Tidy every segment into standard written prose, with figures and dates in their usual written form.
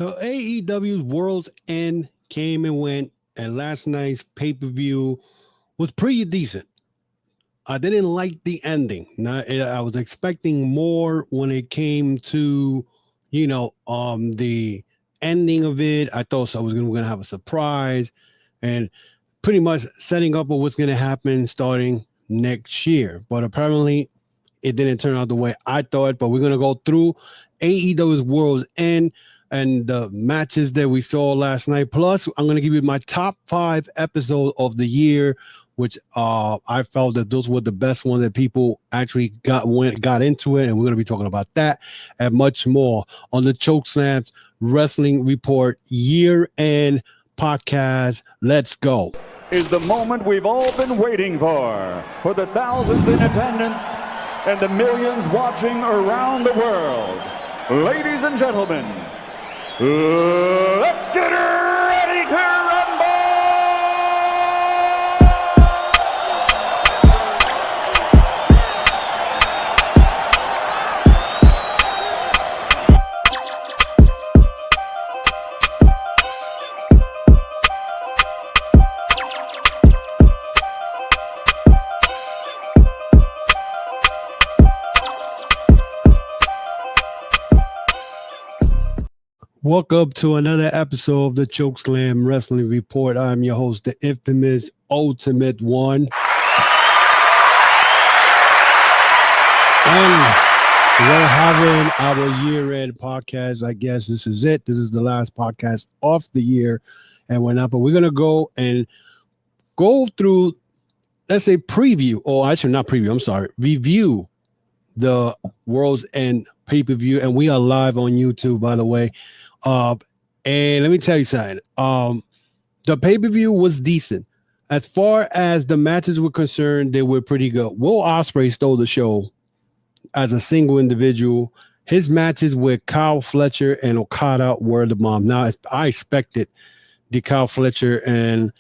So AEW's World's End came and went, and last night's pay-per-view was pretty decent. I didn't like the ending. I was expecting more when it came to, the ending of it. I thought I was going to have a surprise, and pretty much setting up what's going to happen starting next year. But apparently, it didn't turn out the way I thought. But we're going to go through AEW's World's End and the matches that we saw last night. Plus, I'm going to give you my top 5 episodes of the year, which I felt that those were the best ones that people actually got into it. And we're going to be talking about that and much more on the Chokeslam Wrestling Report year-end podcast. Let's go. Is the moment we've all been waiting for the thousands in attendance and the millions watching around the world. Ladies and gentlemen, let's get ready to rumble! Welcome to another episode of the Chokeslam Wrestling Report. I'm your host, the infamous Ultimate One. And we're having our year-end podcast. I guess this is it. This is the last podcast of the year and whatnot. But we're going to go through, let's say, review the World's End pay-per-view. And we are live on YouTube, by the way. And let me tell you something. The pay-per-view was decent. As far as the matches were concerned, they were pretty good. Will Ospreay stole the show as a single individual. His matches with Kyle Fletcher and Okada were the bomb. Now, I expected the Kyle Fletcher and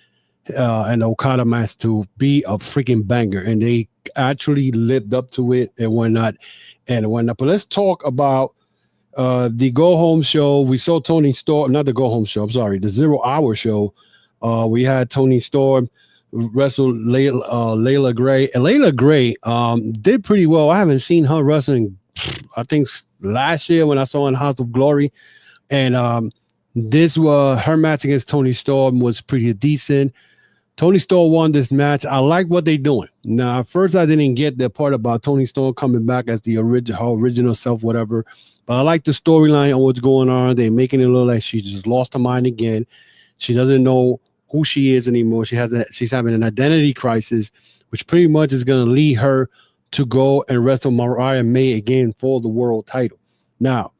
Okada match to be a freaking banger, and they actually lived up to it and whatnot. But let's talk about the Go Home show. We saw Toni Storm, not the Go Home show, I'm sorry, the 0 Hour show. We had Toni Storm wrestle Layla Gray. And Layla Gray did pretty well. I haven't seen her wrestling, I think, last year when I saw in House of Glory. And this was her match against Toni Storm was pretty decent. Toni Storm won this match. I like what they're doing. Now, at first, I didn't get the part about Toni Storm coming back as the original self, whatever. But I like the storyline on what's going on. They're making it look like she just lost her mind again. She doesn't know who she is anymore. She's having an identity crisis, which pretty much is going to lead her to go and wrestle Mariah May again for the world title. Now,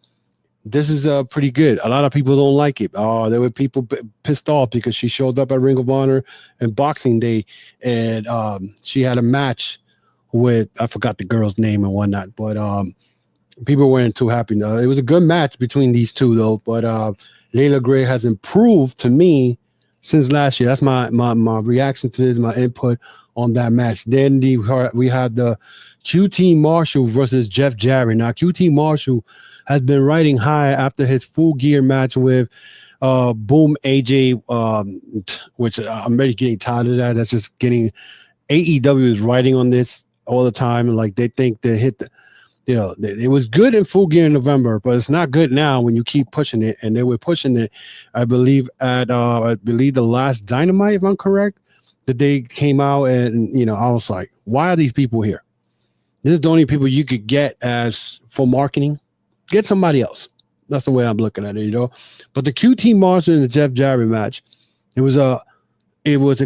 this is pretty good. A lot of people don't like it. There were people pissed off because she showed up at Ring of Honor and Boxing Day, and she had a match with, I forgot the girl's name and whatnot, but people weren't too happy. It was a good match between these two, though. But Layla Gray has improved to me since last year. That's my reaction to this, my input on that match. Then we had the QT Marshall versus Jeff Jarrett. Now, QT Marshall has been riding high after his Full Gear match with Boom AJ, which I'm already getting tired of that. That's just getting AEW is riding on this all the time, and like they think they hit the. It was good in Full Gear in November, but it's not good now when you keep pushing it. And they were pushing it, I believe, at the last Dynamite, if I'm correct, that they came out and I was like, why are these people here? This is the only people you could get as for marketing. Get somebody else. That's the way I'm looking at it, But the QT Marshall and the Jeff Jarrett match, it was a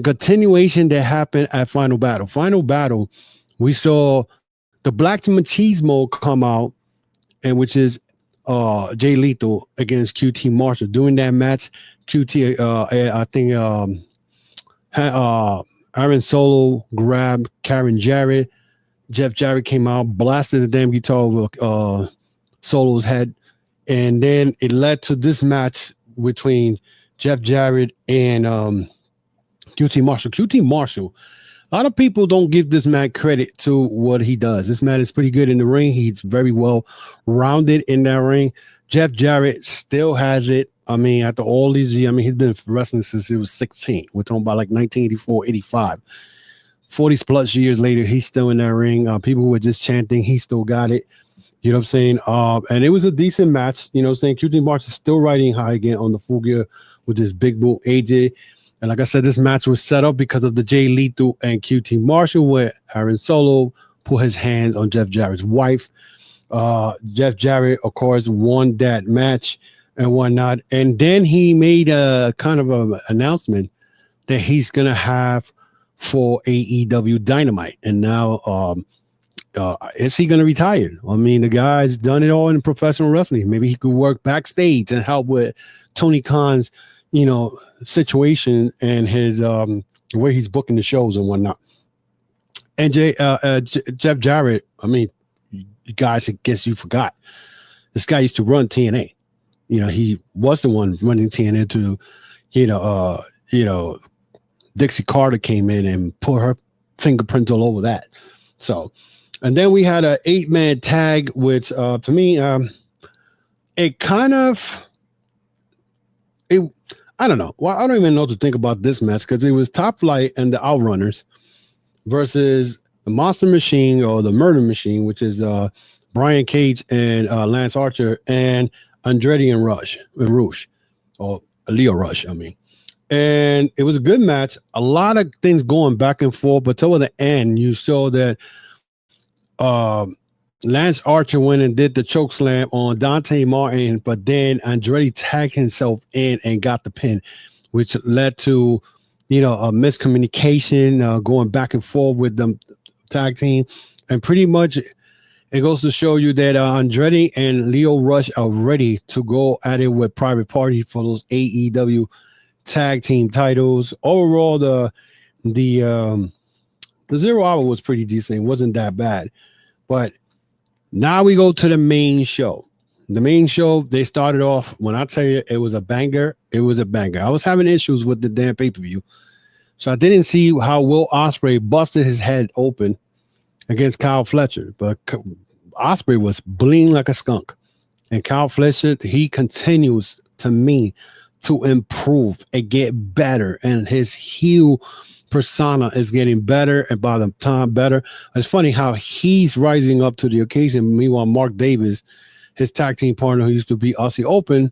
continuation that happened at Final Battle. Final Battle, we saw the Black Machismo come out, and which is Jay Lethal against QT Marshall. During that match, QT, I think Aaron Solo grabbed Karen Jarrett. Jeff Jarrett came out, blasted the damn guitar over Solo's head, and then it led to this match between Jeff Jarrett and QT Marshall. QT Marshall A lot of people don't give this man credit to what he does. This man is pretty good in the ring. He's very well rounded in that ring. Jeff Jarrett still has it. I mean, after all these years, I mean, he's been wrestling since he was 16. We're talking about like 1984, 85. 40 plus years later, he's still in that ring. People who were just chanting, he still got it. You know what I'm saying? And it was a decent match. You know what I'm saying? QT Marshall is still riding high again on the Full Gear with this big boot AJ. And like I said, this match was set up because of the Jay Lethal and QT Marshall, where Aaron Solo put his hands on Jeff Jarrett's wife. Jeff Jarrett, of course, won that match and whatnot. And then he made a kind of an announcement that he's going to have for AEW Dynamite. And now, is he going to retire? I mean, the guy's done it all in professional wrestling. Maybe he could work backstage and help with Tony Khan's, you know, situation and his where he's booking the shows and whatnot. And Jeff Jarrett, I mean, you guys, I guess you forgot, this guy used to run TNA. You know, he was the one running TNA to, you know, Dixie Carter came in and put her fingerprint all over that. So, and then we had an 8-man tag, which to me, it kind of, I don't know. Well, I don't even know what to think about this match because it was Top Flight and the Outrunners versus the Monster Machine or the Murder Machine, which is Brian Cage and Lance Archer and Andretti and Rush, or Leo Rush, I mean. And it was a good match. A lot of things going back and forth, but toward the end, you saw that Lance Archer went and did the choke slam on Dante Martin, but then Andretti tagged himself in and got the pin, which led to, you know, a miscommunication going back and forth with the tag team. And pretty much it goes to show you that Andretti and Leo Rush are ready to go at it with Private Party for those AEW tag team titles. Overall, the 0 Hour was pretty decent. It wasn't that bad. But now we go to the main show. The main show, they started off, when I tell you it was a banger, it was a banger. I was having issues with the damn pay-per-view. So I didn't see how Will Ospreay busted his head open against Kyle Fletcher. But Ospreay was bleeding like a skunk. And Kyle Fletcher, he continues, to me, to improve and get better. And his heel persona is getting better, and by the time better. It's funny how he's rising up to the occasion. Meanwhile, Mark Davis, his tag team partner who used to be Aussie Open,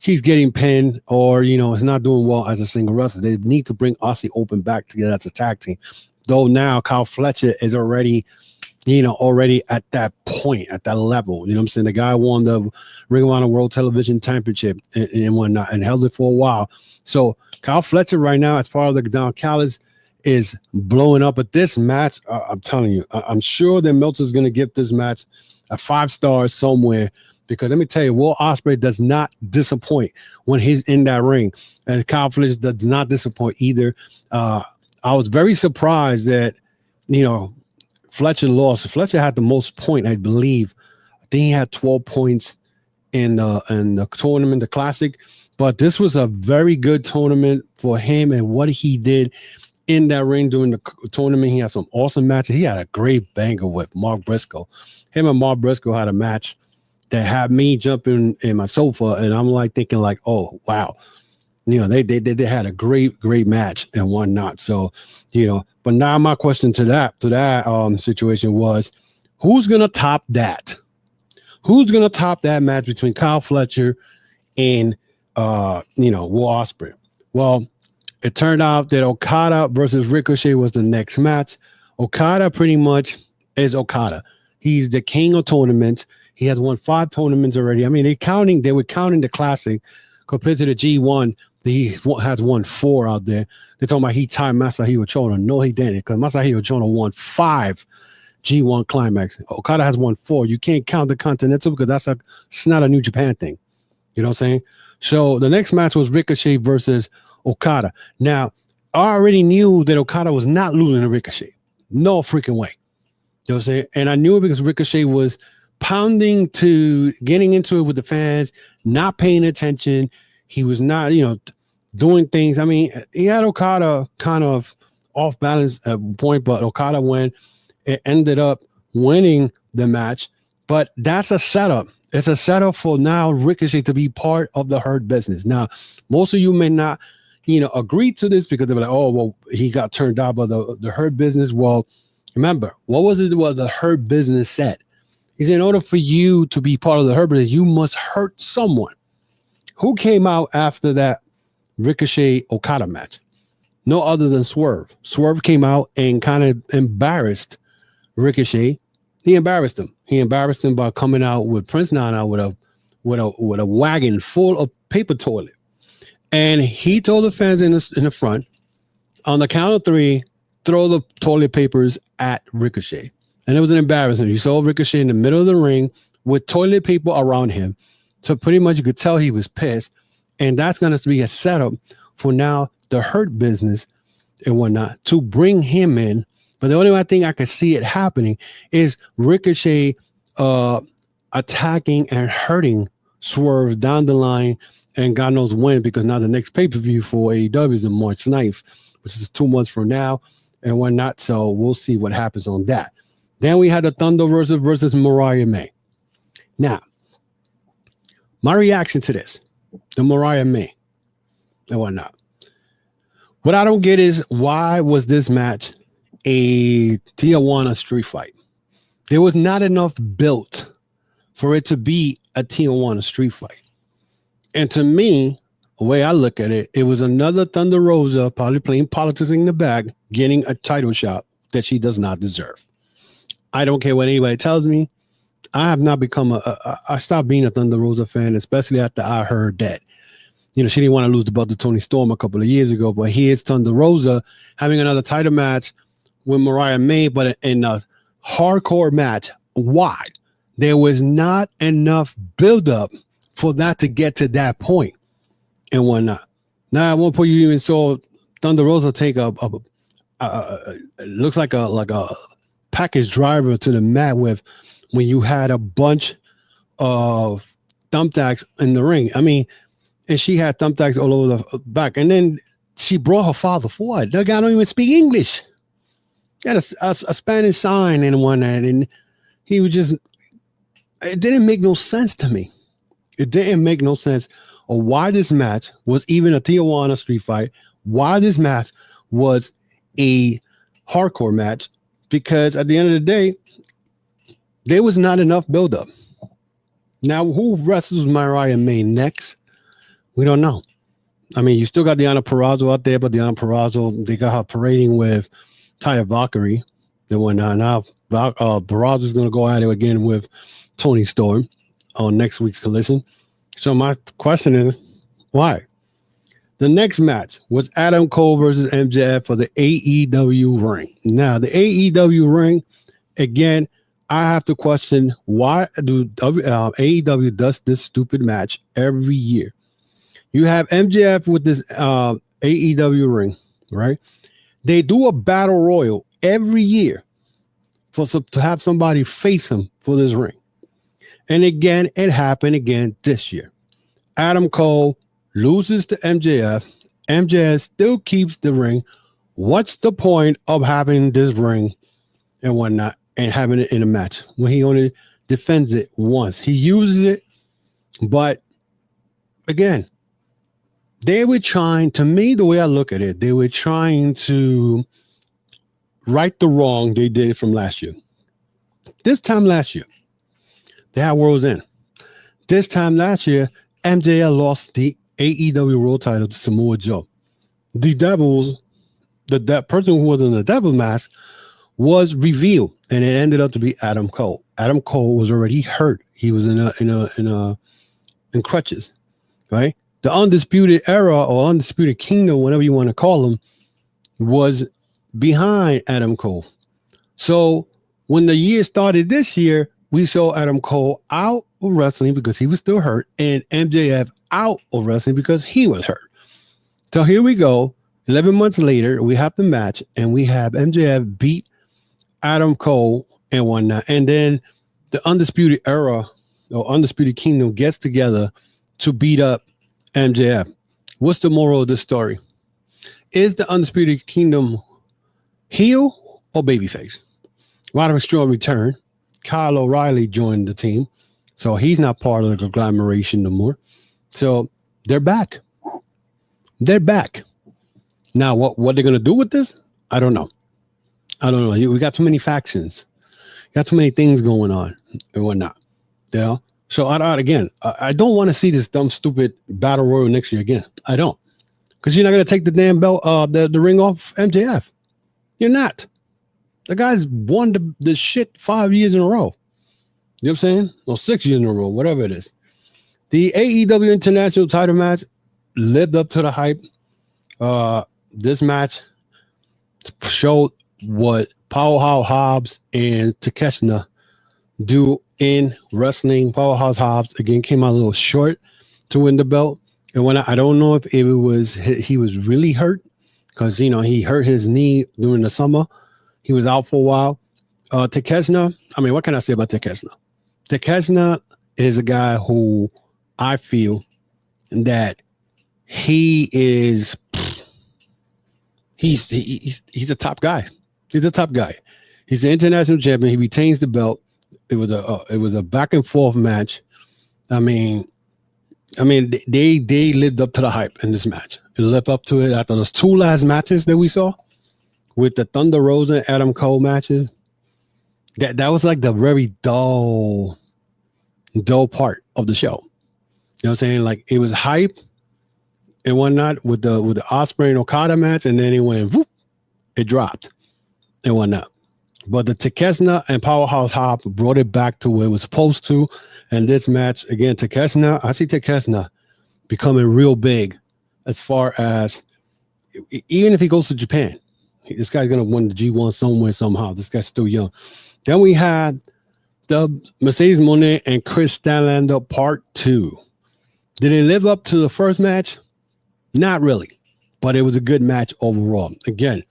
he's getting pinned or, you know, is not doing well as a single wrestler. They need to bring Aussie Open back together as a tag team. Though now Kyle Fletcher is already, you know, already at that point, at that level. You know what I'm saying? The guy won the Ring of Honor World Television Championship and whatnot and held it for a while. So Kyle Fletcher right now, as part of the Don Callis, is blowing up at this match. I'm telling you, I'm sure that Meltzer's going to give this match a 5 stars somewhere, because let me tell you, Will Ospreay does not disappoint when he's in that ring, and Kyle Fletcher does not disappoint either. I was very surprised that, you know, Fletcher lost. Fletcher had the most point, I believe. I think he had 12 points in the tournament, the Classic. But this was a very good tournament for him and what he did in that ring during the tournament. He had some awesome matches. He had a great banger with Mark Briscoe. Him and Mark Briscoe had a match that had me jumping in my sofa, and I'm like thinking like, oh wow, you know, they had a great match and whatnot. So, you know, but now my question to that situation was, who's gonna top that? Who's gonna top that match between Kyle Fletcher and you know, Will Ospreay? Well, it turned out that Okada versus Ricochet was the next match. Okada pretty much is Okada. He's the king of tournaments. He has won 5 tournaments already. I mean, they were counting the Classic compared to the G1. He has won 4 out there. They're talking about he tied Masahiro Chono. No, he didn't, because Masahiro Chono won 5 G1 Climax. Okada has won 4. You can't count the Continental because it's not a New Japan thing. You know what I'm saying? So the next match was Ricochet versus Okada. Now, I already knew that Okada was not losing to Ricochet. No freaking way. You know what I'm saying? And I knew it because Ricochet was getting into it with the fans, not paying attention. He was not, you know, doing things. I mean, he had Okada kind of off balance at one point, but Okada went. It ended up winning the match. But that's a setup. It's a setup for now Ricochet to be part of the Hurt Business. Now, most of you may not, agree to this because they're like, oh, well, he got turned out by the Hurt Business. Well, remember, what was it what the Hurt Business said? Is in order for you to be part of the Hurt Business, you must hurt someone. Who came out after that Ricochet Okada match? No other than Swerve. Swerve came out and kind of embarrassed Ricochet. He embarrassed him. He embarrassed him by coming out with Prince Nana with a wagon full of paper toilet. And he told the fans in the front, on the count of 3, throw the toilet papers at Ricochet. And it was an embarrassment. You saw Ricochet in the middle of the ring with toilet paper around him. So pretty much you could tell he was pissed. And that's going to be a setup for now the Hurt Business and whatnot to bring him in. But the only thing I could see it happening is Ricochet attacking and hurting Swerve down the line, and God knows when, because now the next pay-per-view for AEW is on March 9th, which is 2 months from now and whatnot. So we'll see what happens on that. Then we had the Thunder versus Mariah May. Now, my reaction to this, the Mariah May and whatnot. What I don't get is, why was this match a Tijuana street fight? There was not enough built for it to be a Tijuana street fight. And to me, the way I look at it, it was another Thunder Rosa probably playing politics in the back, getting a title shot that she does not deserve. I don't care what anybody tells me. I have not become I stopped being a Thunder Rosa fan, especially after I heard that, she didn't want to lose the belt to Toni Storm a couple of years ago, but here's Thunder Rosa having another title match with Mariah May, but in a hardcore match. Why? There was not enough buildup for that to get to that point and whatnot. Now, at one point, you even saw Thunder Rosa take looks like a package driver to the mat with, when you had a bunch of thumbtacks in the ring. I mean, and she had thumbtacks all over the back. And then she brought her father forward. The guy don't even speak English. He had a Spanish sign and whatnot. And he was just, it didn't make no sense to me. It didn't make no sense of why this match was even a Tijuana street fight, why this match was a hardcore match, because at the end of the day, there was not enough buildup. Now, who wrestles Mariah May next? We don't know. I mean, you still got Deonna Purrazzo out there, but Deonna Purrazzo, they got her parading with Taya Valkyrie. Then whatnot. Now, Purrazzo is going to go at it again with Toni Storm on next week's Collision. So my question is, why? The next match was Adam Cole versus MJF for the AEW ring. Now, the AEW ring, again, I have to question, why do AEW does this stupid match every year? You have MJF with this AEW ring, right? They do a battle royal every year to have somebody face him for this ring. And again, it happened again this year. Adam Cole loses to MJF. MJF still keeps the ring. What's the point of having this ring and whatnot and having it in a match when he only defends it once? He uses it, but again, they were trying, to me, the way I look at it, they were trying to right the wrong they did from last year. This time last year, they had World's End. This time last year, MJF lost the AEW World title to Samoa Joe. The Devils, that person who was in the Devil mask, was revealed, and it ended up to be Adam Cole. Adam Cole was already hurt. He was in crutches, right? The Undisputed Era or Undisputed Kingdom, whatever you want to call them, was behind Adam Cole. So when the year started this year, we saw Adam Cole out of wrestling because he was still hurt, and MJF out of wrestling because he was hurt. So here we go. 11 months later, we have the match, and we have MJF beat Adam Cole and whatnot. And then the Undisputed Era or Undisputed Kingdom gets together to beat up MJF. What's the moral of this story? Is the Undisputed Kingdom heel or babyface. Roderick Strong returned. Kyle O'Reilly joined the team, so he's not part of the conglomeration no more. So they're back. They're back. Now, what they're gonna do with this? I don't know. We got too many factions. Got too many things going on and whatnot. You know. So I don't want to see this dumb, stupid battle royal next year again. I don't, because you're not gonna take the damn belt, the ring off MJF. You're not. The guy's won the shit 5 years in a row. You know what I'm saying? Or 6 years in a row, whatever it is. The AEW International title match lived up to the hype. This match showed what Powerhouse Hobbs and Takeshita do in wrestling. Powerhouse Hobbs again came out a little short to win the belt, and when I don't know if it was he was really hurt, because he hurt his knee during the summer. He was out for a while. Takeshita, I mean, what can I say about Takeshita? Takeshita is a guy who I feel that he's a top guy. He's a top guy. He's the international champion. He retains the belt. It was a back and forth match. I mean, they lived up to the hype in this match. It lived up to it after those 2 last matches that we saw with the Thunder Rosa and Adam Cole matches. That was like the very dull part of the show. You know what I'm saying? Like, it was hype and whatnot with the Ospreay and Okada match, and then it went whoop, it dropped and whatnot. But the Takeshita and Powerhouse Hobbs brought it back to where it was supposed to. And this match, again, Takeshita, I see Takeshita becoming real big as far as, even if he goes to Japan, this guy's going to win the G1 somewhere, somehow. This guy's still young. Then we had the Mercedes Moné and Kris Statlander Part 2. Did it live up to the first match? Not really, but it was a good match overall. Again,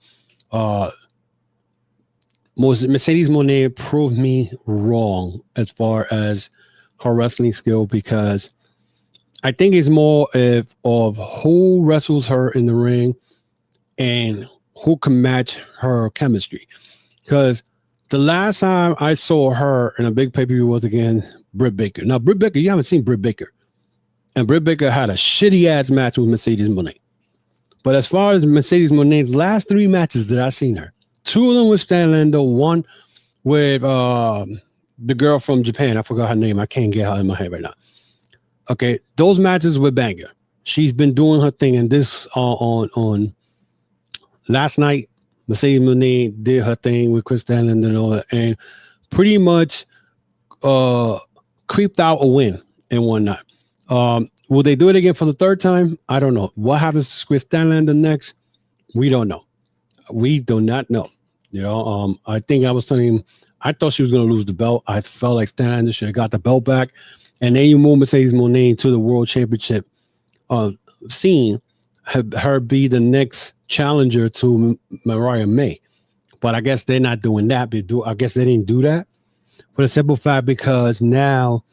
Mercedes Moné proved me wrong as far as her wrestling skill, because I think it's more of who wrestles her in the ring and who can match her chemistry. Because the last time I saw her in a big pay-per-view was against Britt Baker. Now, Britt Baker, you haven't seen Britt Baker. And Britt Baker had a shitty-ass match with Mercedes Moné. But as far as Mercedes Moné's last 3 matches that I've seen her, 2 of them with Statlander, 1 with the girl from Japan. I forgot her name. I can't get her in my head right now. Okay, those matches were banger. She's been doing her thing, and this on last night, Mercedes Moné did her thing with Kris Statlander and all that, and pretty much creeped out a win and whatnot. Will they do it again for the 3rd time? I don't know. What happens to Kris Statlander next? We don't know. We do not know. I think I was telling him, I thought she was going to lose the belt. I felt like Statlander should have got the belt back. And then you move Mercedes Moné to the World Championship scene, have her be the next challenger to Mariah May. But I guess they're not doing that. I guess they didn't do that for the simple fact because now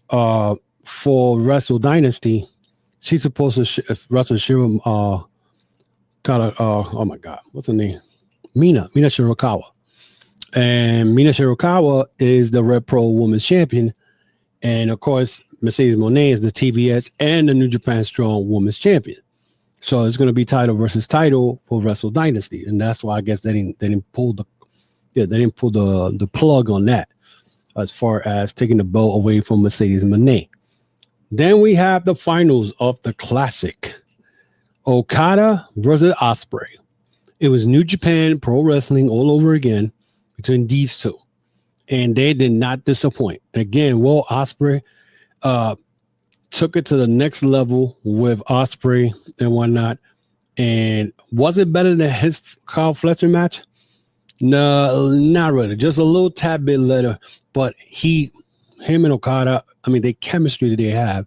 for Wrestle Dynasty, she's supposed to wrestle Shira, oh my God, what's her name? Mina Shirakawa. And Mina Shirakawa is the Red Pro Women's Champion. And of course, Mercedes Moné is the TBS and the New Japan Strong Women's Champion. So it's going to be title versus title for Wrestle Dynasty. And that's why I guess they didn't pull the plug on that as far as taking the belt away from Mercedes Moné. Then we have the finals of the Classic. Okada versus Ospreay. It was New Japan Pro Wrestling all over again between these two. And they did not disappoint. Again, Will Ospreay took it to the next level with Ospreay and whatnot. And was it better than his Kyle Fletcher match? No, not really. Just a little tad bit later. But him and Okada, I mean, the chemistry that they have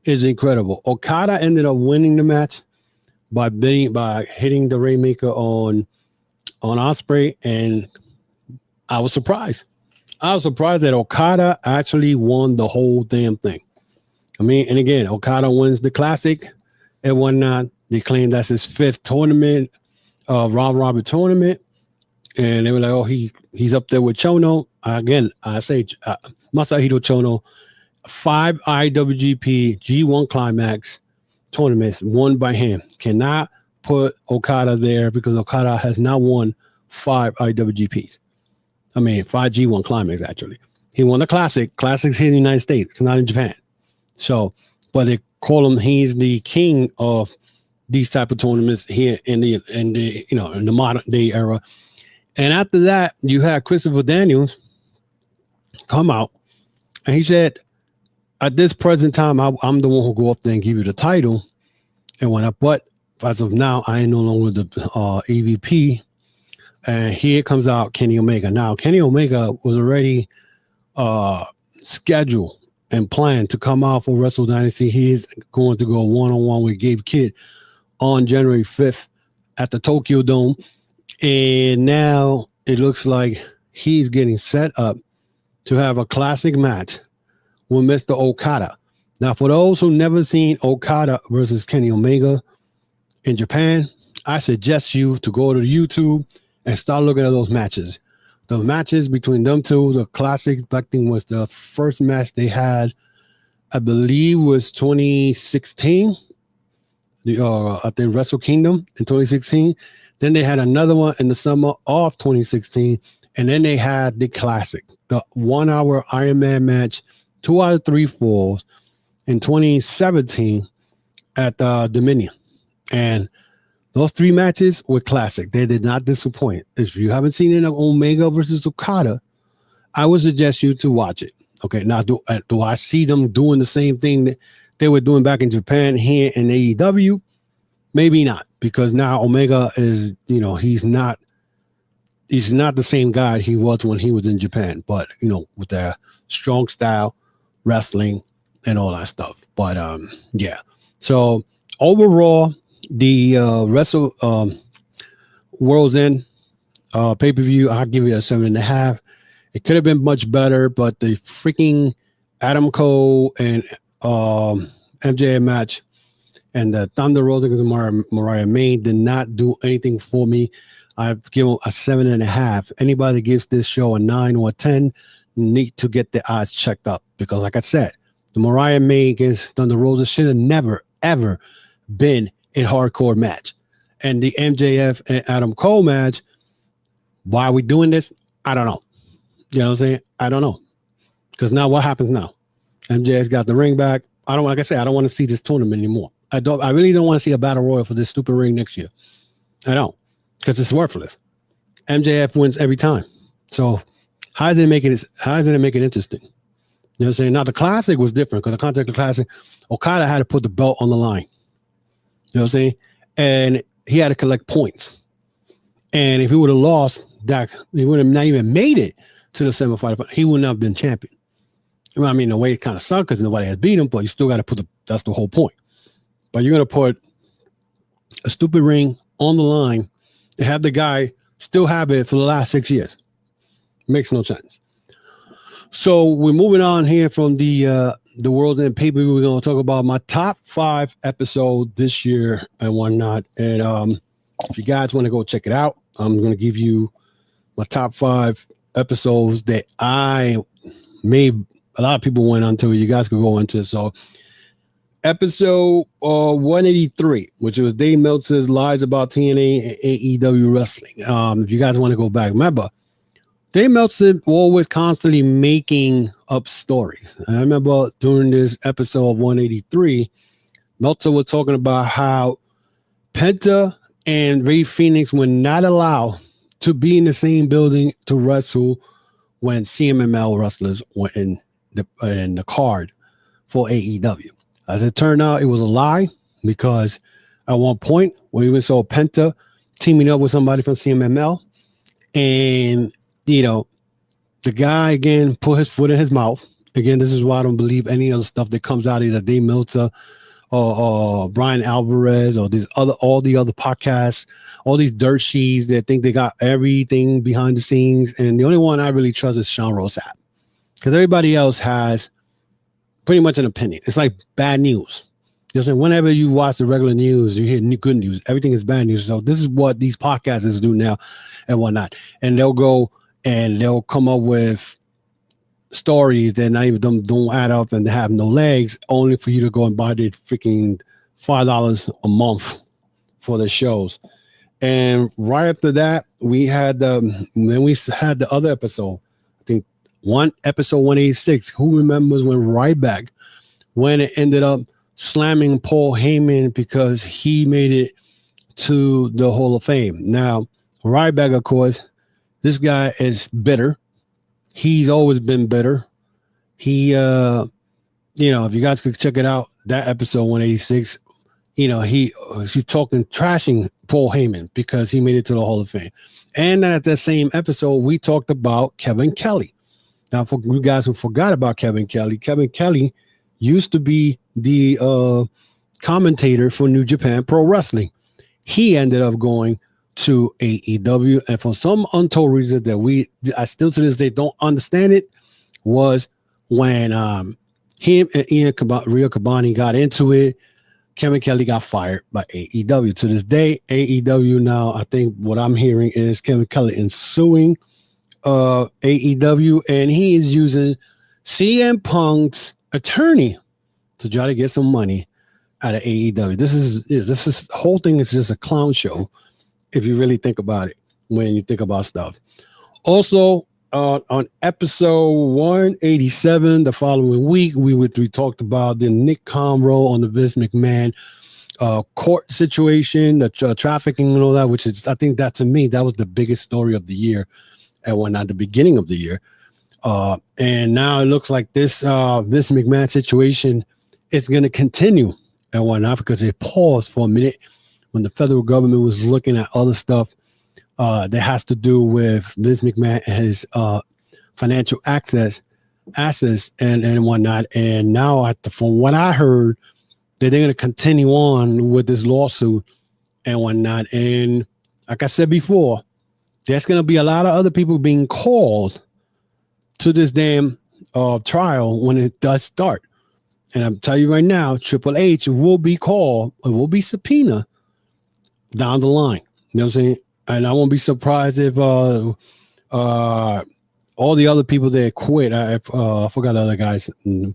is incredible. Okada ended up winning the match by hitting the Rainmaker on Ospreay, and I was surprised. I was surprised that Okada actually won the whole damn thing. I mean, and again, Okada wins the Classic and whatnot. They claim that's his 5th tournament, round robin tournament. and they were like, "Oh, he's up there with Chono." Again, I say Masahiro Chono, 5 IWGP G1 Climax tournaments won by him. Cannot put Okada there because Okada has now won 5 IWGPs. I mean, 5 G1 Climax, actually. He won the Classic. Classic's here in the United States. It's not in Japan. So, but they call him, he's the king of these type of tournaments here in the in the modern day era. And after that, you had Christopher Daniels come out, and he said, at this present time, I'm the one who go up there and give you the title. And but as of now, I am no longer the EVP. And here comes out Kenny Omega. Now, Kenny Omega was already scheduled and planned to come out for Wrestle Dynasty. He is going to go one-on-one with Gabe Kidd on January 5th at the Tokyo Dome. And now it looks like he's getting set up to have a classic match with Mr. Okada. Now, for those who never seen Okada versus Kenny Omega in Japan, I suggest you to go to YouTube and start looking at those matches. The matches between them two, the classic, I think was the first match they had, I believe was 2016. I think Wrestle Kingdom in 2016. Then they had another one in the summer of 2016. And then they had the classic, the 1 hour Iron Man match, 2 out of 3 falls in 2017 at Dominion. And those 3 matches were classic. They did not disappoint. If you haven't seen it of Omega versus Okada, I would suggest you to watch it. Okay, now do I see them doing the same thing that they were doing back in Japan here in AEW? Maybe not, because now Omega is, he's not the same guy he was when he was in Japan, but with their strong style, wrestling, and all that stuff. But yeah. So overall, the Wrestle World's End pay-per-view, I'll give it a 7.5. It could have been much better, but the freaking Adam Cole and MJF match and the Thunder Rosa against Mariah May did not do anything for me. I've given a 7.5. Anybody that gives this show a 9 or a 10 need to get their eyes checked up, because like I said, the Mariah May against Thunder Rosa should have never, ever been a hardcore match. And the MJF and Adam Cole match, why are we doing this? I don't know. You know what I'm saying? I don't know. Because now what happens now? MJF's got the ring back. I don't want to see this tournament anymore. I really don't want to see a battle royal for this stupid ring next year. I don't, because it's worthless. MJF wins every time. So how is it making it interesting? You know what I'm saying? Now the classic was different, because the context of the classic, Okada had to put the belt on the line. You know what I'm saying? And he had to collect points. And if he would have lost, he would have not even made it to the semifinal. He would not have been champion. I mean, the way it kind of sucked because nobody had beat him, but you still got to that's the whole point. But you're going to put a stupid ring on the line and have the guy still have it for the last 6 years. Makes no sense. So we're moving on here from the World's End pay-per-view. We're going to talk about my top 5 episode this year and whatnot. And if you guys want to go check it out, I'm going to give you my top 5 episodes that I made. A lot of people went onto it. You guys could go into it. So episode 183, which was Dave Meltzer's Lies About TNA and AEW Wrestling. If you guys want to go back, remember, Dave Meltzer always constantly making up stories. I remember during this episode of 183, Meltzer was talking about how Penta and Ray Phoenix were not allowed to be in the same building to wrestle when CMLL wrestlers were in the card for AEW. As it turned out, it was a lie, because at one point we even saw Penta teaming up with somebody from CMLL, and the guy again put his foot in his mouth. Again, this is why I don't believe any other stuff that comes out of either Dave Meltzer or Brian Alvarez or all the other podcasts, all these dirt sheets that think they got everything behind the scenes. And the only one I really trust is Sean Rossap, because everybody else has pretty much an opinion. It's like bad news. You know what I'm saying? Whenever you watch the regular news, you hear good news. Everything is bad news. So this is what these podcasters do now and whatnot. And they'll go and they'll come up with stories that not even them don't add up and they have no legs, only for you to go and buy the freaking $5 a month for the shows. And right after that, we had then we had the other episode. I think episode 186. Who remembers when Ryback, when it ended up slamming Paul Heyman because he made it to the Hall of Fame. Now, Ryback, of course, this guy is bitter. He's always been bitter. He, if you guys could check it out, that episode 186, he's talking, trashing Paul Heyman because he made it to the Hall of Fame. And then at that same episode, we talked about Kevin Kelly. Now, for you guys who forgot about Kevin Kelly used to be the commentator for New Japan Pro Wrestling. He ended up going to AEW, and for some untold reason that I still to this day don't understand it, was when him and Rio Cabani got into it. Kevin Kelly got fired by AEW. To this day, AEW now, I think what I'm hearing is Kevin Kelly is suing AEW, and he is using CM Punk's attorney to try to get some money out of AEW. This whole thing is just a clown show, if you really think about it, when you think about stuff. Also, on episode 187, the following week, we talked about the Nick Khan role on the Vince McMahon court situation, the trafficking and all that, which is, I think that to me, that was the biggest story of the year and whatnot, the beginning of the year. And now it looks like this Vince McMahon situation is going to continue and whatnot, because it paused for a minute when the federal government was looking at other stuff that has to do with Vince McMahon and his financial assets and whatnot. And now, from what I heard, that they're going to continue on with this lawsuit and whatnot. And like I said before, there's going to be a lot of other people being called to this damn trial when it does start. And I'm telling you right now, Triple H will be called, it will be subpoenaed down the line. You know what I'm saying? And I won't be surprised if all the other people that quit. I forgot the other guys. He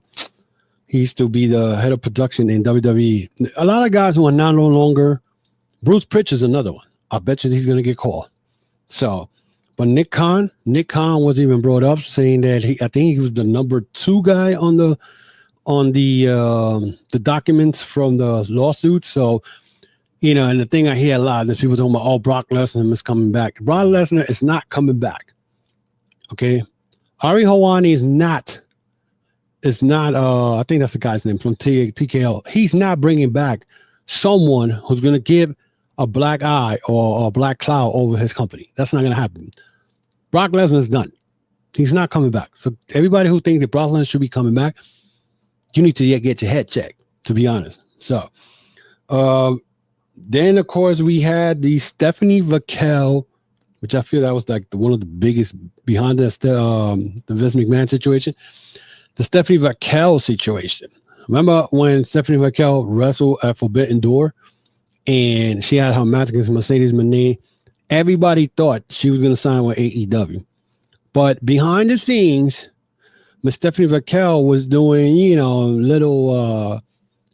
used to be the head of production in WWE. A lot of guys who are now no longer. Bruce Pritchard's another one. I bet you he's going to get called. So, but Nick Khan was even brought up, saying that I think he was the number 2 guy on the documents from the lawsuit. So, and the thing I hear a lot is people talking about, oh, Brock Lesnar is coming back. Brock Lesnar is not coming back. Okay. Ari Hawani is not, I think that's the guy's name from TKO. He's not bringing back someone who's going to give a black eye or a black cloud over his company. That's not going to happen. Brock Lesnar is done. He's not coming back. So everybody who thinks that Brock Lesnar should be coming back, you need to get your head checked, to be honest. So, then, of course, we had the Stephanie Vaquel, which I feel that was like one of the biggest behind the Vince McMahon situation. The Stephanie Vaquel situation. Remember when Stephanie Vaquel wrestled at Forbidden Door and she had her match against Mercedes Moné? Everybody thought she was going to sign with AEW. But behind the scenes, Miss Stephanie Vaquel was doing, little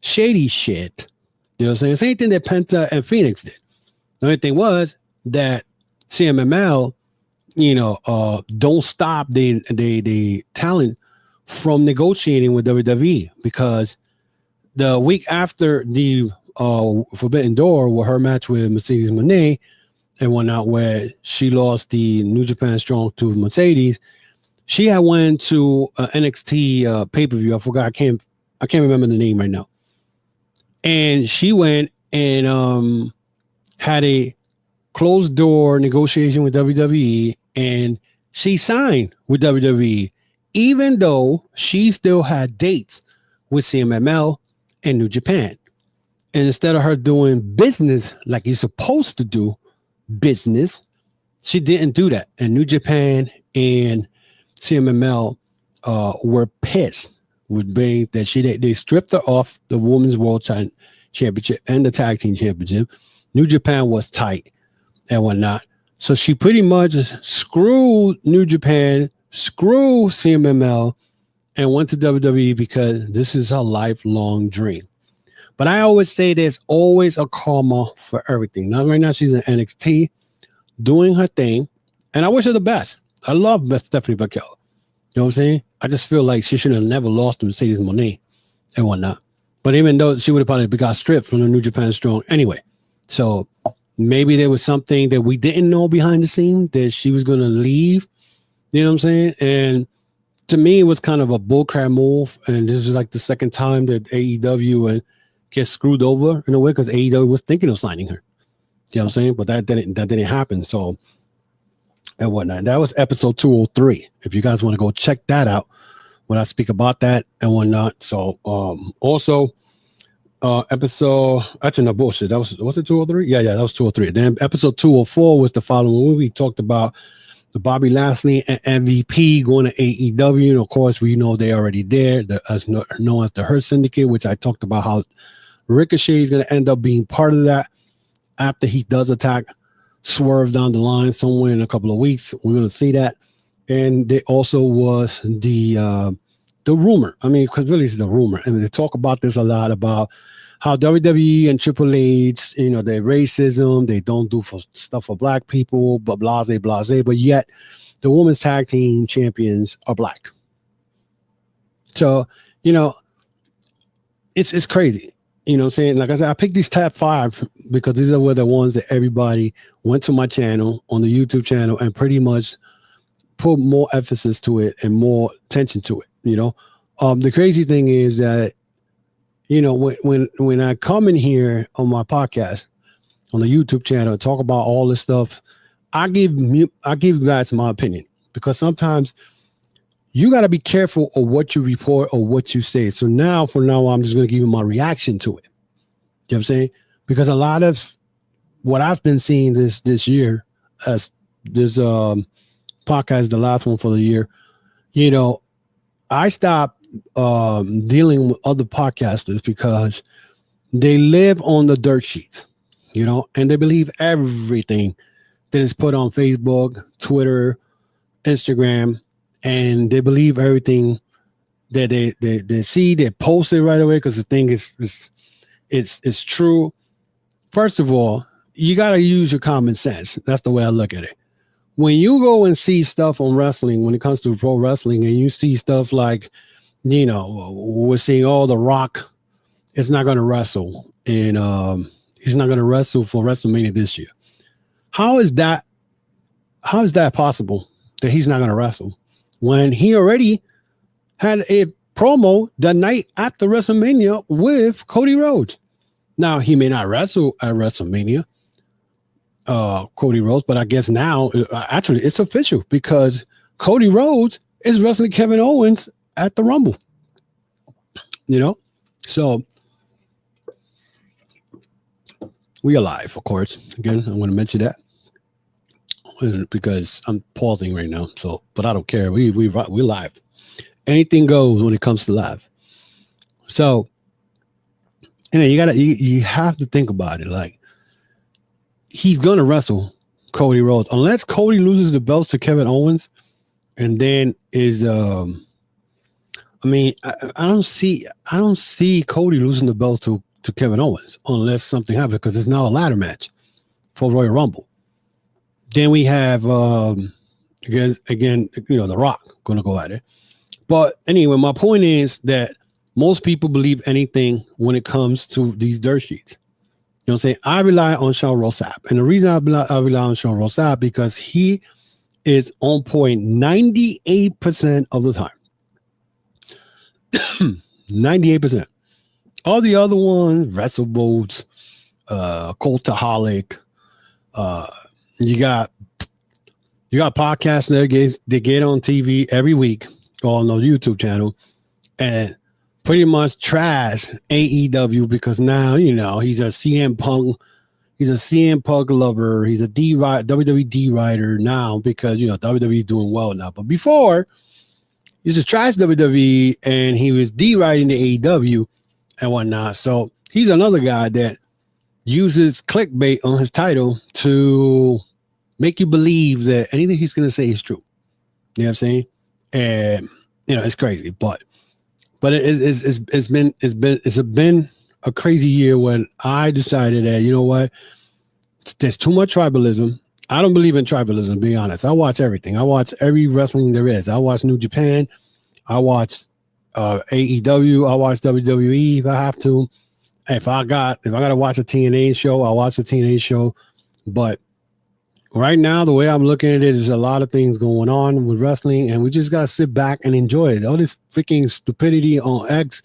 shady shit. You know what I'm saying? Same thing that Penta and Phoenix did. The only thing was that CMML, don't stop the talent from negotiating with WWE, because the week after the Forbidden Door, with her match with Mercedes Moné and whatnot, where she lost the New Japan Strong to Mercedes, she had went to NXT pay-per-view. I forgot. I can't remember the name right now. And she went and had a closed door negotiation with WWE, and she signed with WWE, even though she still had dates with CMML and New Japan. And instead of her doing business like you're supposed to do business, she didn't do that. And New Japan and CMML were pissed would be that they stripped her off the Women's World Championship and the Tag Team Championship. New Japan was tight and whatnot. So she pretty much screwed New Japan, screwed CMLL, and went to WWE because this is her lifelong dream. But I always say there's always a karma for everything. Now, right now, she's in NXT doing her thing, and I wish her the best. I love Stephanie Vaquero. You know what I'm saying? I just feel like she should have never lost to Mercedes Moné and whatnot. But even though she would have probably got stripped from the New Japan Strong anyway. So maybe there was something that we didn't know behind the scene that she was going to leave. You know what I'm saying? And to me, it was kind of a bullcrap move. And this is like the second time that AEW gets screwed over in a way because AEW was thinking of signing her. You know what I'm saying? But that didn't happen. So and whatnot. That was episode 203. If you guys want to go check that out when I speak about that and whatnot. So also episode actually no bullshit. That was it 203? Yeah, that was 203. Then episode 204 was the following week. We talked about the Bobby Lashley and MVP going to AEW. And of course, we know they already there, known as the Hurt Syndicate, which I talked about how Ricochet is going to end up being part of that after he does attack Swerve down the line somewhere in a couple of weeks. We're going to see that. And there also was the rumor. I mean, because really it's the rumor. And they talk about this a lot about how WWE and Triple H, you know, their racism, they don't do stuff for black people, but blase. But yet the women's tag team champions are black. So, you know, it's crazy. You know what I'm saying? Like I said, I picked these top 5 because these were the ones that everybody went to my channel on the YouTube channel and pretty much put more emphasis to it and more attention to it. You know, the crazy thing is that, you know, when I come in here on my podcast on the YouTube channel and talk about all this stuff, I give you guys my opinion because sometimes you got to be careful of what you report or what you say. So now, I'm just going to give you my reaction to it. You know what I'm saying? Because a lot of what I've been seeing this year, as this podcast, the last one for the year, you know, I stopped dealing with other podcasters because they live on the dirt sheets, you know, and they believe everything that is put on Facebook, Twitter, Instagram, and they believe everything that they see. They post it right away because the thing is true. First of all, you got to use your common sense. That's the way I look at it. When you go and see stuff on wrestling, when it comes to pro wrestling, and you see stuff like, you know, we're seeing The Rock is not going to wrestle, and he's not going to wrestle for WrestleMania this year. How is that possible that he's not going to wrestle when he already had a promo the night after WrestleMania with Cody Rhodes? Now, he may not wrestle at WrestleMania, Cody Rhodes, but I guess now, actually, it's official because Cody Rhodes is wrestling Kevin Owens at the Rumble. You know? So, we are live, of course. Again, I want to mention that because I'm pausing right now. So, but I don't care. We live. Anything goes when it comes to live. So, and then you have to think about it. Like, he's gonna wrestle Cody Rhodes unless Cody loses the belts to Kevin Owens, and then is I don't see Cody losing the belt to Kevin Owens unless something happens because it's now a ladder match for Royal Rumble. Then we have again, you know, The Rock gonna go at it. But anyway, my point is that most people believe anything when it comes to these dirt sheets. You know what I'm saying? I rely on Sean Rossap. And the reason I rely on Sean Rossap because he is on point 98% of the time. 98%. All the other ones, WrestleBoats, Cultaholic, you got podcasts that they get on TV every week or on the YouTube channel and pretty much trash AEW because now, you know, he's a CM Punk lover. He's a WWE writer now because, you know, WWE is doing well now. But before, used to trash WWE, and he was deriding the AEW and whatnot. So he's another guy that uses clickbait on his title to make you believe that anything he's going to say is true. You know what I'm saying? And it's crazy, but it's been a crazy year when I decided that, you know what, there's too much tribalism. I don't believe in tribalism, to be honest. I watch everything. I watch every wrestling there is. I watch New Japan. I watch AEW. I watch WWE if I have to. If I got to watch a TNA show, I'll watch a TNA show. But right now, the way I'm looking at it is a lot of things going on with wrestling, and we just got to sit back and enjoy it. All this freaking stupidity on X,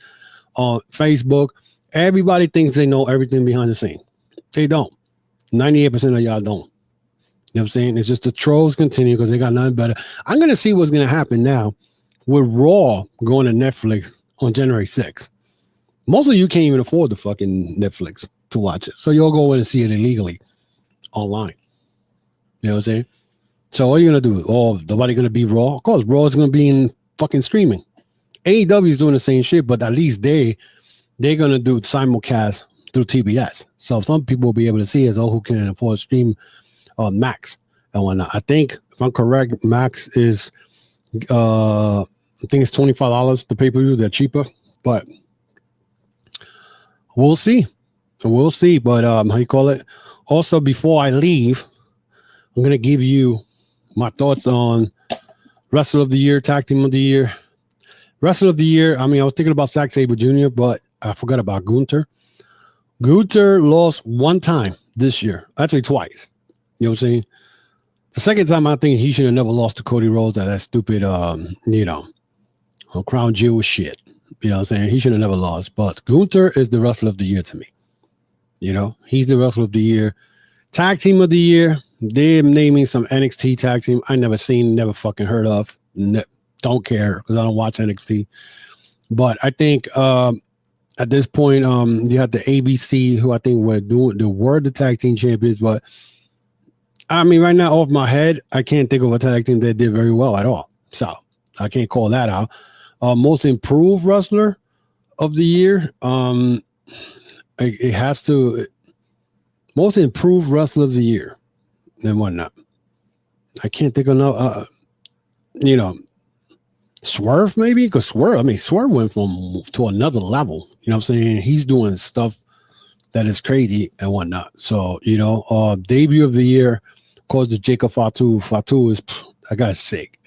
on Facebook, everybody thinks they know everything behind the scene. They don't. 98% of y'all don't. You know what I'm saying? It's just the trolls continue because they got nothing better. I'm going to see what's going to happen now with Raw going to Netflix on January 6th. Most of you can't even afford the fucking Netflix to watch it. So you'll go in and see it illegally online. You know what I'm saying? So what are you going to do? Oh, nobody going to be Raw? Of course, Raw is going to be in fucking streaming. AEW is doing the same shit, but at least they're going to do simulcast through TBS. So some people will be able to see it, who can afford stream Max and whatnot. I think, if I'm correct, Max is, I think it's $25 the pay-per-view. They're cheaper, but we'll see. We'll see. But how you call it? Also, before I leave, I'm going to give you my thoughts on Wrestler of the Year, Tag Team of the Year. Wrestler of the Year, I was thinking about Zack Sabre Jr., but I forgot about Gunther. Gunther lost one time this year. Actually, twice. You know what I'm saying? The second time, I think he should have never lost to Cody Rhodes at that stupid, crown jewel shit. You know what I'm saying? He should have never lost. But Gunther is the Wrestler of the Year to me. He's the Wrestler of the Year. Tag Team of the Year, they're naming some NXT tag team I never seen, never fucking heard of. Don't care because I don't watch NXT. But I think at this point, you have the ABC, who I think were the tag team champions. But right now, off my head, I can't think of a tag team that did very well at all. So I can't call that out. Most improved wrestler of the year. It has to. Most improved wrestler of the year and whatnot. I can't think of Swerve maybe, because Swerve went to another level. You know what I'm saying? He's doing stuff that is crazy and whatnot. So, debut of the year, of course, the Jacob Fatu. Fatu is, I got sick.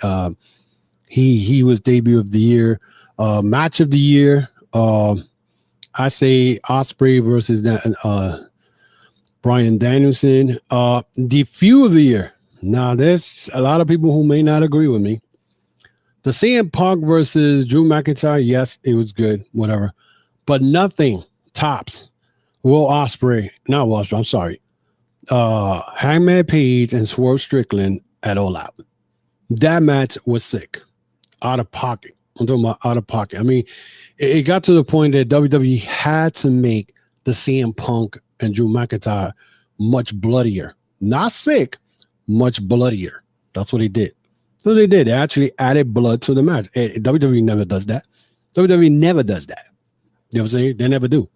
He was debut of the year. Match of the year, I say Ospreay versus Bryan Danielson. The feud of the year. Now, there's a lot of people who may not agree with me. The CM Punk versus Drew McIntyre, yes, it was good, whatever. But nothing tops Will Ospreay. Not Will Ospreay, I'm sorry. Hangman Page and Swerve Strickland at All Out. That match was sick. Out of pocket. I'm talking about out of pocket. It got to the point that WWE had to make the CM Punk and Drew McIntyre much bloodier. Not sick, much bloodier. That's what they did. So they did. They actually added blood to the match. WWE never does that. WWE never does that. You know what I'm saying? They never do.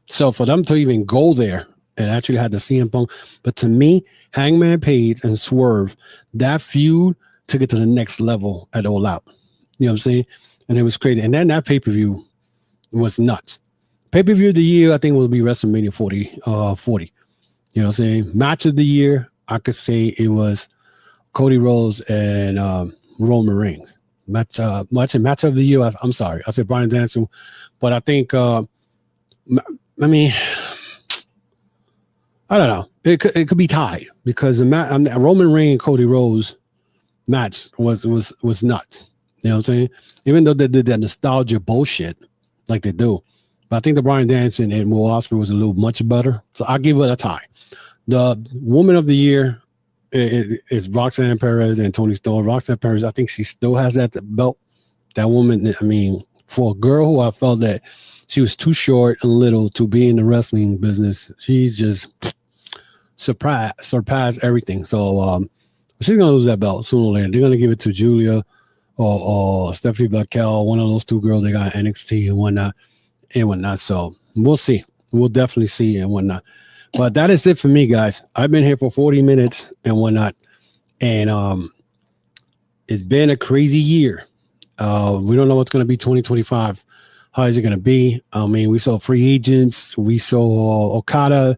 So for them to even go there and actually had the CM Punk, but to me, Hangman Page and Swerve, that feud took it to the next level at All Out. You know what I'm saying? And it was crazy. And then that pay-per-view was nuts. Pay-per-view of the year, I think, will be WrestleMania 40. You know what I'm saying? Match of the year, I could say it was Cody Rhodes and Roman Reigns. Match of the year, I'm sorry. I said Bryan Danielson. But I think, I don't know. It could be tied because the Roman Reigns and Cody Rhodes match was nuts. You know what I'm saying? Even though they did that nostalgia bullshit like they do. But I think the Bryan Danielson and Will Ospreay was a little much better. So I'll give it a tie. The Woman of the Year is Roxanne Perez and Toni Storm. Roxanne Perez, I think she still has that belt. That woman, for a girl who I felt that she was too short and little to be in the wrestling business, she's just surpassed everything. So she's going to lose that belt sooner or later. They're going to give it to Julia or Stephanie Blackel, one of those two girls they got NXT and whatnot. So we'll see. We'll definitely see and whatnot. But that is it for me, guys. I've been here for 40 minutes and whatnot. And it's been a crazy year. We don't know what's going to be 2025. How is it going to be? I mean, we saw free agents. We saw Okada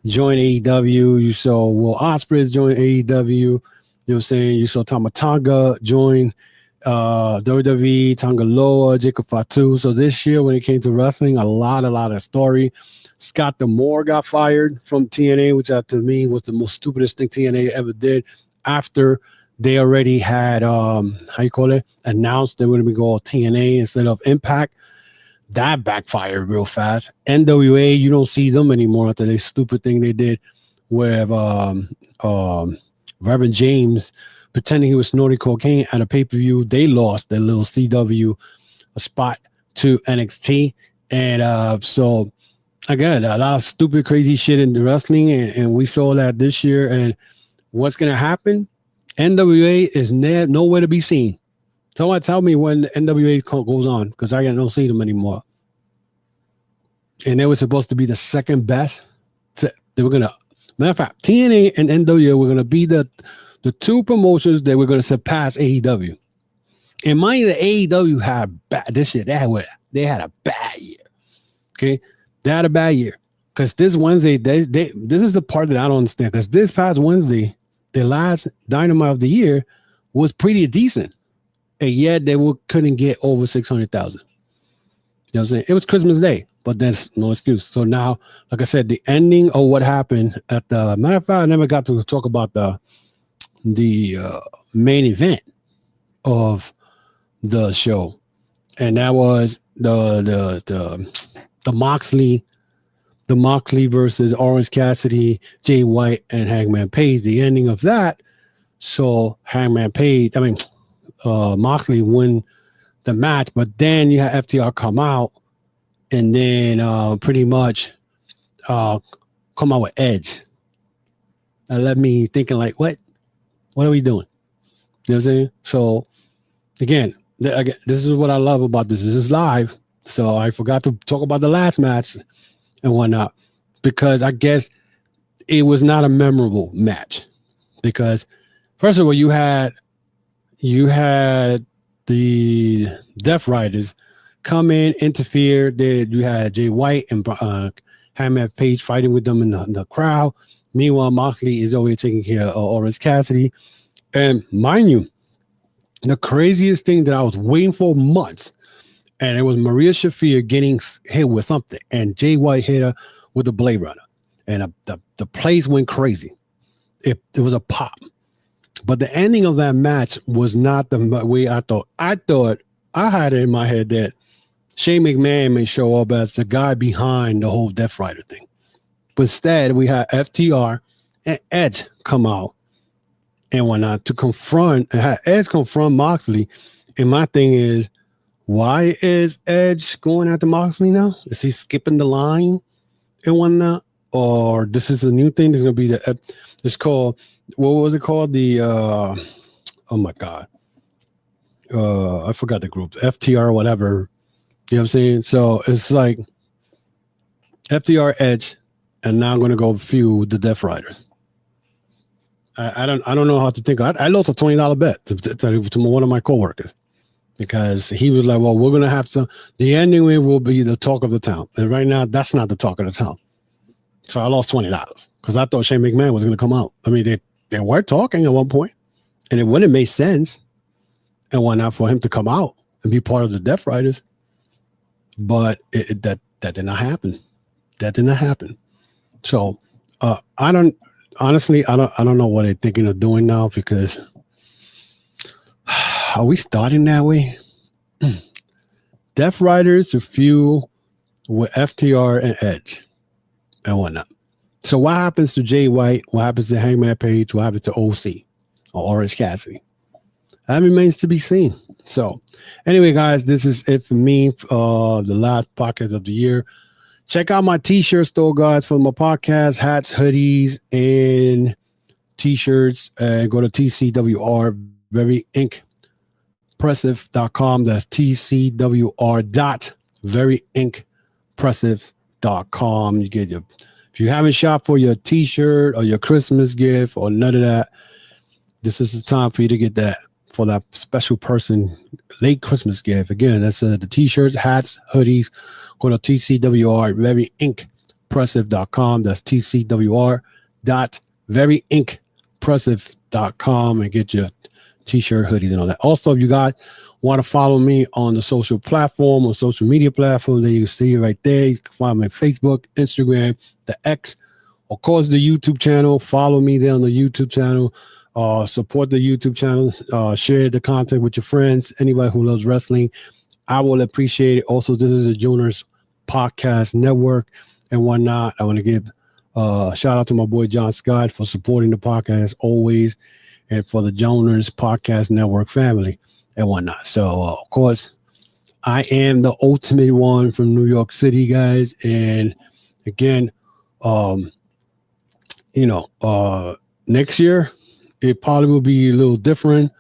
join AEW. You saw Will Ospreay join AEW. You know what I'm saying? You saw Tama Tonga join WWE, Tonga Loa, Jacob Fatu. So this year, when it came to wrestling, a lot of story. Scott D'Amore got fired from TNA, which to me was the most stupidest thing TNA ever did. After they already had announced they were going to go TNA instead of Impact. That backfired real fast. NWA, you don't see them anymore after the stupid thing they did with Reverend James pretending he was snorting cocaine at a pay-per-view. They lost their little CW spot to NXT. And so, again, a lot of stupid, crazy shit in the wrestling. And we saw that this year. And what's going to happen? NWA is nowhere to be seen. Someone tell me when NWA goes on, because I don't see them anymore. And they were supposed to be the second best. They were gonna, matter of fact, TNA and NWA were gonna be the two promotions that were gonna surpass AEW. And mind you, the AEW had this shit. They had a bad year. Okay, they had a bad year because this Wednesday, this is the part that I don't understand. Because this past Wednesday, the last Dynamite of the year was pretty decent. And yet they couldn't get over 600,000. You know what I'm saying? It was Christmas Day, but there's no excuse. So now, like I said, the ending of what happened at the matter of fact, I never got to talk about the main event of the show, and that was the Moxley versus Orange Cassidy, Jay White, and Hangman Page. The ending of that. So Moxley win the match, but then you have FTR come out and then pretty much come out with Edge. That left me thinking like, what are we doing? You know what I'm saying? So again, this is what I love about this. This is live. So I forgot to talk about the last match and whatnot, because I guess it was not a memorable match. Because first of all, you had the Death Riders come in, interfere. You had Jay White and Hangman Page fighting with them in the crowd. Meanwhile, Moxley is over here taking care of Orange Cassidy. And mind you, the craziest thing that I was waiting for months, and it was Maria Shafir getting hit with something, and Jay White hit her with a Blade Runner, and the place went crazy. It was a pop. But the ending of that match was not the way I thought. I had it in my head that Shane McMahon may show up as the guy behind the whole Death Rider thing. But instead, we had FTR and Edge come out and whatnot to confront, and have Edge confront Moxley. And my thing is, why is Edge going after Moxley now? Is he skipping the line and whatnot? Or this is a new thing? There's going to be it's called, what was it called? Oh my God. I forgot the group. FTR, whatever. You know what I'm saying? So it's like FTR, Edge, and now I'm going to go feud the Death Riders. I don't know how to think. I lost a $20 bet to one of my coworkers, because he was like, well, we're going to have some, the ending will be the talk of the town. And right now, that's not the talk of the town. So I lost $20 because I thought Shane McMahon was going to come out. I mean, they were talking at one point, and it wouldn't make sense and whatnot for him to come out and be part of the Death Riders. But that did not happen. That did not happen. So I don't know what they're thinking of doing now, because are we starting that way? Death Riders to feud with FTR and Edge and whatnot. So what happens to Jay White? What happens to Hangman Page? What happens to OC or Orange Cassidy? That remains to be seen. So anyway, guys, this is it for me. The last podcast of the year. Check out my t-shirt store, guys, for my podcast, hats, hoodies, and t-shirts. Go to TCWR, Very Ink TCWR.impressive.com. That's TCWR.veryimpressive.com. You get your, if you haven't shopped for your t-shirt or your Christmas gift or none of that, this is the time for you to get that for that special person late Christmas gift. Again, that's the t-shirts, hats, hoodies. Go to TCWR.veryimpressive.com. That's TCWR.veryimpressive.com and get your t-shirt, hoodies, and all that. Also, if you guys want to follow me on the social platform or social media platform, then you see it right there. You can find me on Facebook, Instagram, the X, of course, the YouTube channel. Follow me there on the YouTube channel. Support the YouTube channel. Share the content with your friends. Anybody who loves wrestling, I will appreciate it. Also, this is a Jonas Podcast Network and whatnot. I want to give shout out to my boy John Scott for supporting the podcast always, and for the Jonas Podcast Network family and whatnot. So, of course, I am the ultimate one from New York City, guys. And again, next year, it probably will be a little different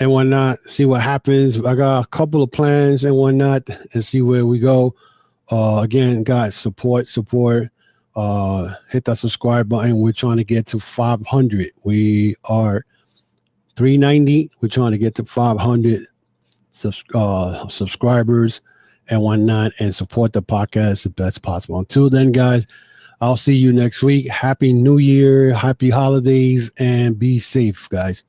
and whatnot. See what happens. I got a couple of plans and whatnot and see where we go. Again, guys, support. Hit that subscribe button. We're trying to get to 500. We are 390. We're trying to get to 500 subscribers and whatnot, and support the podcast the best possible. Until then, guys, I'll see you next week. Happy New Year, happy holidays, and be safe, guys.